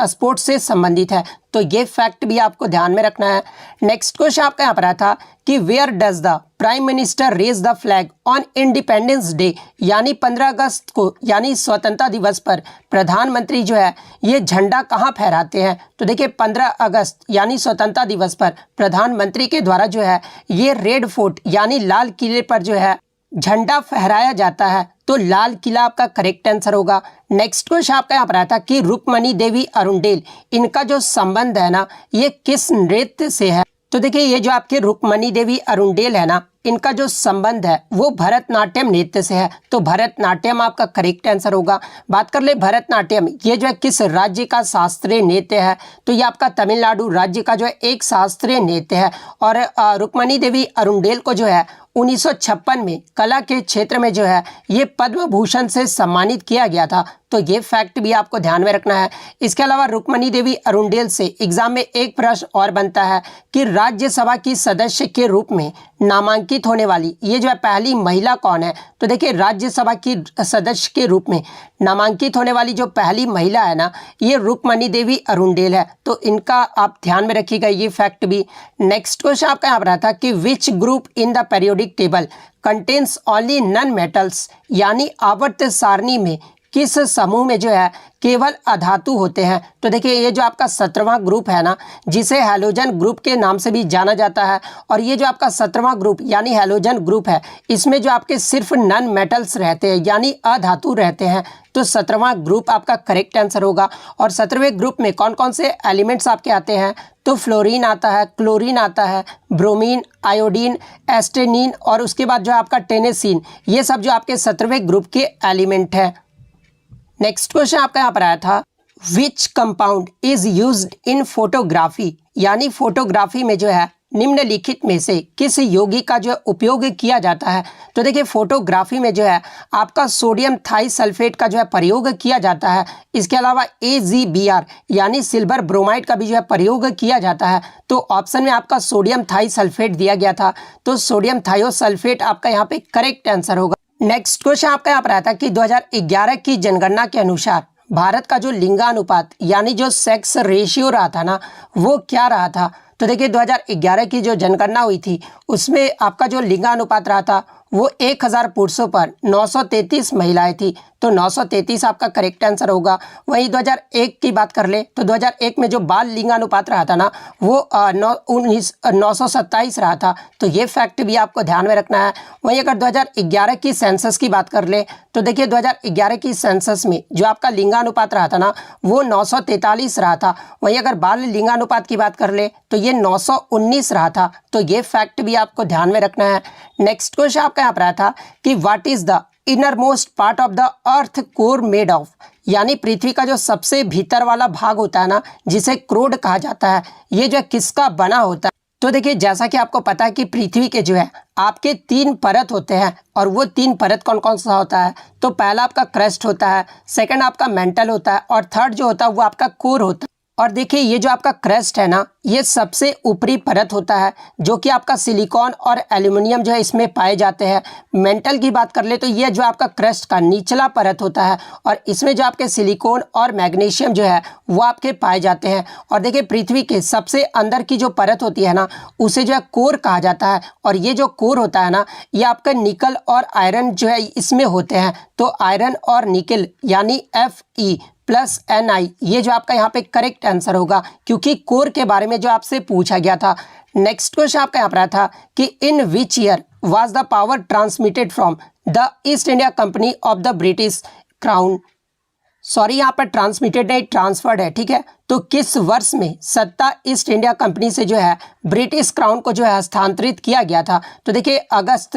स्पोर्ट्स से संबंधित है। तो ये फैक्ट भी आपको ध्यान में रखना है। नेक्स्ट क्वेश्चन आपका यहाँ पर आया था कि where does the prime minister raise the flag on Independence Day, यानी 15 अगस्त को यानी स्वतंत्रता दिवस पर प्रधानमंत्री जो है ये झंडा कहाँ फहराते हैं। तो देखिए 15 अगस्त यानी स्वतंत्रता दिवस पर प्रधानमंत्री के द्वारा जो है ये रेड फोर्ट यानी लाल किले पर जो है झंडा फहराया जाता है। तो लाल किला आपका करेक्ट आंसर होगा। नेक्स्ट क्वेश्चन आपका यहाँ पर आता है कि रुक्मणी देवी अरुंडेल, इनका जो संबंध है ना, ये किस नृत्य से है। तो देखिए ये जो आपके रुक्मणी देवी अरुंडेल है ना, इनका जो संबंध है वो भरतनाट्यम नृत्य से है। तो भरतनाट्यम आपका करेक्ट आंसर होगा। बात कर ले भरतनाट्यम ये जो है किस राज्य का शास्त्रीय नृत्य है, तो ये आपका तमिलनाडु राज्य का जो है एक शास्त्रीय नृत्य है। और रुक्मणी देवी अरुंडेल को जो है 1956 में कला के क्षेत्र में जो है ये पद्म भूषण से सम्मानित किया गया था। तो ये फैक्ट भी आपको ध्यान में रखना है। इसके अलावा रुक्मणी देवी अरुंडेल से एग्जाम में एक प्रश्न और बनता है कि राज्यसभा की सदस्य के रूप में नामांकित होने वाली ये जो है पहली महिला कौन है। तो देखिए राज्यसभा की सदस्य के रूप में नामांकित होने वाली जो पहली महिला है ना, ये रुक्मणी देवी अरुंडेल है। तो इनका आप ध्यान में रखिएगा ये फैक्ट भी। नेक्स्ट क्वेश्चन आपका यहाँ पर आता कि which group in the periodic table contains only non metals, यानी आवर्त सारणी में किस समूह में जो है केवल अधातु होते हैं। तो देखिए ये जो आपका 17वां ग्रुप है ना, जिसे हैलोजन ग्रुप के नाम से भी जाना जाता है, और ये जो आपका 17वां ग्रुप यानी हैलोजन ग्रुप है, इसमें जो आपके सिर्फ नॉन मेटल्स रहते हैं यानी अधातु रहते हैं। तो 17वां ग्रुप आपका करेक्ट आंसर होगा। और 17वें ग्रुप में कौन कौन से एलिमेंट्स आपके आते हैं, तो फ्लोरीन आता है, क्लोरीन आता है, ब्रोमीन, आयोडीन, एस्टेनिन और उसके बाद जो आपका टेनेसिन, ये सब जो आपके 17वें ग्रुप के एलिमेंट है। नेक्स्ट क्वेश्चन आपका यहाँ पर आया था which compound is used in photography, यानी फोटोग्राफी में जो है निम्नलिखित में से किस यौगिक का जो उपयोग किया जाता है। तो देखिए फोटोग्राफी में जो है आपका सोडियम थाइसल्फेट का जो है प्रयोग किया जाता है। इसके अलावा AgBr यानी सिल्वर ब्रोमाइड का भी जो है प्रयोग किया जाता है। तो ऑप्शन में आपका सोडियम थाइसल्फेट दिया गया था, तो सोडियम थायोसल्फेट आपका यहाँ पे करेक्ट आंसर होगा। नेक्स्ट क्वेश्चन आपका यहाँ पर आता है कि 2011 की जनगणना के अनुसार भारत का जो लिंगानुपात यानी जो सेक्स रेशियो रहा था ना, वो क्या रहा था। तो देखिए 2011 की जो जनगणना हुई थी उसमें आपका जो लिंगानुपात रहा था वो 1000 पुरुषों पर 933 महिलाएं थी। तो 933 आपका करेक्ट आंसर होगा। वहीं 2001 की बात कर ले तो 2001 में जो बाल लिंगानुपात रहा था ना, वो 927 रहा था। तो ये फैक्ट भी आपको ध्यान में रखना है। वहीं अगर 2011 की सेंसस की बात कर ले तो देखिए 2011 की सेंसस में जो आपका लिंगानुपात रहा था ना, वो 943 रहा था। वहीं अगर बाल लिंगानुपात की बात कर ले तो ये 919 रहा था। तो ये फैक्ट भी आपको ध्यान में रखना है। नेक्स्ट क्वेश्चन आपका यहाँ पर आया था कि what is the inner most part of the earth core made of, यानी पृथ्वी का जो सबसे भीतर वाला भाग होता है ना, जिसे क्रोड कहा जाता है, ये जो किसका बना होता है। तो देखिए जैसा कि आपको पता है कि पृथ्वी के जो है आपके 3 परत होते हैं, और वो 3 परत कौन कौन सा होता है। तो पहला आपका क्रस्ट होता है, सेकंड आपका मेंटल होता है, और थर्ड जो होता है वो आपका कोर होता है। और देखिए ये जो आपका क्रस्ट है ना, ये सबसे ऊपरी परत होता है जो कि आपका सिलिकॉन और एल्यूमिनियम जो है इसमें पाए जाते हैं। मेंटल की बात कर ले तो ये जो आपका क्रस्ट का निचला परत होता है और इसमें जो आपके सिलिकॉन और मैग्नीशियम जो है वो आपके पाए जाते हैं। और देखिए पृथ्वी के सबसे अंदर की जो परत होती है ना, उसे जो है कोर कहा जाता है। और ये जो कोर होता है ना, ये आपका निकल और आयरन जो है इसमें होते हैं। तो आयरन और निकल यानी Fe+Ni, ये जो आपका यहाँ पे करेक्ट आंसर होगा, क्योंकि कोर के बारे में जो आपसे पूछा गया था। नेक्स्ट क्वेश्चन आपका यहाँ पर आया था कि in which year was the power transmitted from the East India Company of the British crown. Sorry, यहाँ पर ट्रांसमिटेड नहीं, ट्रांसफर्ड है, ठीक है। तो किस वर्ष में सत्ता ईस्ट इंडिया कंपनी से जो है ब्रिटिश क्राउन को जो है हस्तांतरित किया गया था? तो देखिए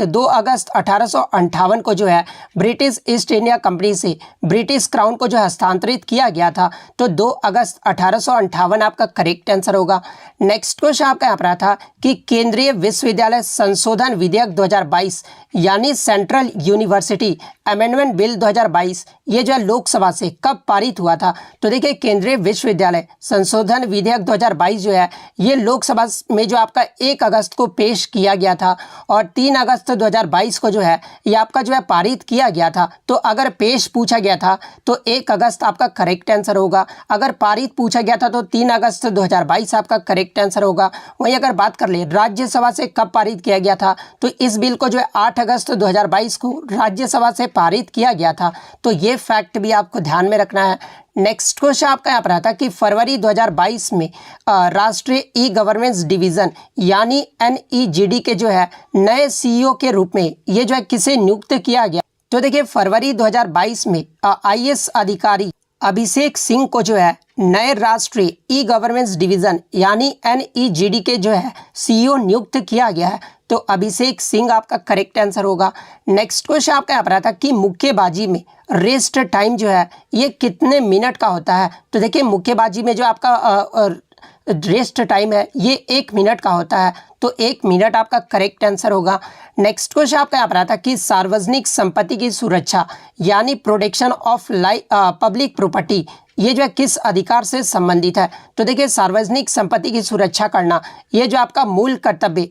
2 अगस्त 1858 को जो है ब्रिटिश ईस्ट इंडिया कंपनी से ब्रिटिश क्राउन को जो हस्तांतरित किया गया था। तो 2 अगस्त 1858 आपका करेक्ट आंसर होगा। नेक्स्ट क्वेश्चन आपका यहाँ पर आया था कि केंद्रीय विश्वविद्यालय संशोधन विधेयक 2022 यानी सेंट्रल यूनिवर्सिटी अमेंडमेंट बिल 2022, ये जो है लोकसभा से कब पारित हुआ था? तो देखिए केंद्रीय विश्वविद्यालय संशोधन विधेयक 2022 जो है ये लोकसभा में जो आपका 1 अगस्त को पेश किया गया था और 3 अगस्त 2022 को जो है ये आपका जो है पारित किया गया था। तो अगर पेश पूछा गया था तो 1 अगस्त आपका करेक्ट आंसर होगा, अगर पारित पूछा गया था तो 3 अगस्त 2022 आपका करेक्ट आंसर होगा। वहीं अगर बात कर ले राज्यसभा से कब पारित किया गया था, तो इस बिल को जो है 8 अगस्त 2022 को राज्यसभा से पारित किया गया था। तो ये फैक्ट भी आपको ध्यान में रखना है। नेक्स्ट क्वेश्चन आपका यहाँ पर आता है कि फरवरी 2022 में राष्ट्रीय ई गवर्नेंस डिवीज़न यानी NEGD के जो है नए CEO के रूप में ये जो है किसे नियुक्त किया गया? तो देखिए फरवरी 2022 में IAS अधिकारी अभिषेक सिंह को जो है नए राष्ट्रीय ई गवर्नेंस डिवीज़न यानी NEGD के जो है CEO नियुक्त किया गया है। तो अभिषेक सिंह आपका करेक्ट आंसर होगा। नेक्स्ट क्वेश्चन आपका यहाँ पर आता है कि मुक्केबाजी में रेस्ट टाइम जो है ये कितने मिनट का होता है? तो देखिए मुक्केबाजी में जो आपका रेस्ट टाइम है ये 1 मिनट का होता है। तो 1 मिनट आपका करेक्ट आंसर होगा। नेक्स्ट क्वेश्चन आपका यहाँ पर आता है कि सार्वजनिक संपत्ति की सुरक्षा यानी प्रोटेक्शन ऑफ पब्लिक प्रॉपर्टी ये जो है किस अधिकार से संबंधित है? तो देखिए सार्वजनिक संपत्ति की सुरक्षा करना ये जो आपका मूल कर्तव्य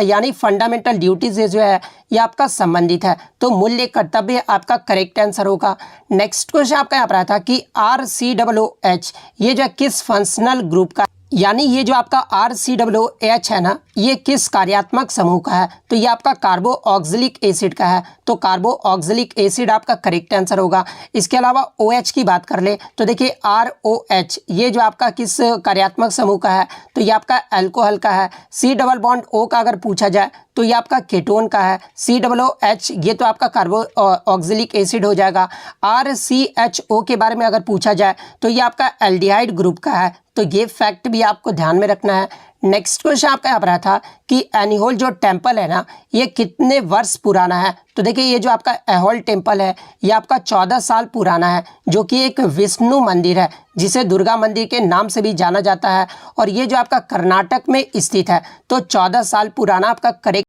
यानी फंडामेंटल ड्यूटी से जो है ये आपका संबंधित है। तो मूल्य कर्तव्य आपका करेक्ट आंसर होगा। नेक्स्ट क्वेश्चन आपका यहाँ पर आता है कि RCOOH ये जो है किस फंक्शनल ग्रुप का, यानी ये जो आपका RCOOH है ना, ये किस कार्यात्मक समूह का है? तो ये आपका कार्बो ऑक्सिलिक एसिड का है। तो कार्बो ऑक्सिलिक एसिड आपका करेक्ट आंसर होगा। इसके अलावा OH की बात कर ले तो देखिए ROH ये जो आपका किस कार्यात्मक समूह का है? तो ये आपका अल्कोहल का है। C+O का अगर पूछा जाए तो ये आपका केटोन का है। COOH ये तो आपका कार्बो ऑक्सिलिक एसिड हो जाएगा। RCHO के बारे में अगर पूछा जाए तो ये आपका एल्डिहाइड ग्रुप का है। तो ये फैक्ट भी आपको ध्यान में रखना है। नेक्स्ट क्वेश्चन आपका यहाँ पर आया था कि एनिहोल जो टेम्पल है ना, ये कितने वर्ष पुराना है? तो देखिए ये जो आपका एहोल टेम्पल है ये आपका 14 साल पुराना है, जो कि एक विष्णु मंदिर है जिसे दुर्गा मंदिर के नाम से भी जाना जाता है और ये जो आपका कर्नाटक में स्थित है। तो 14 साल पुराना आपका करेक्ट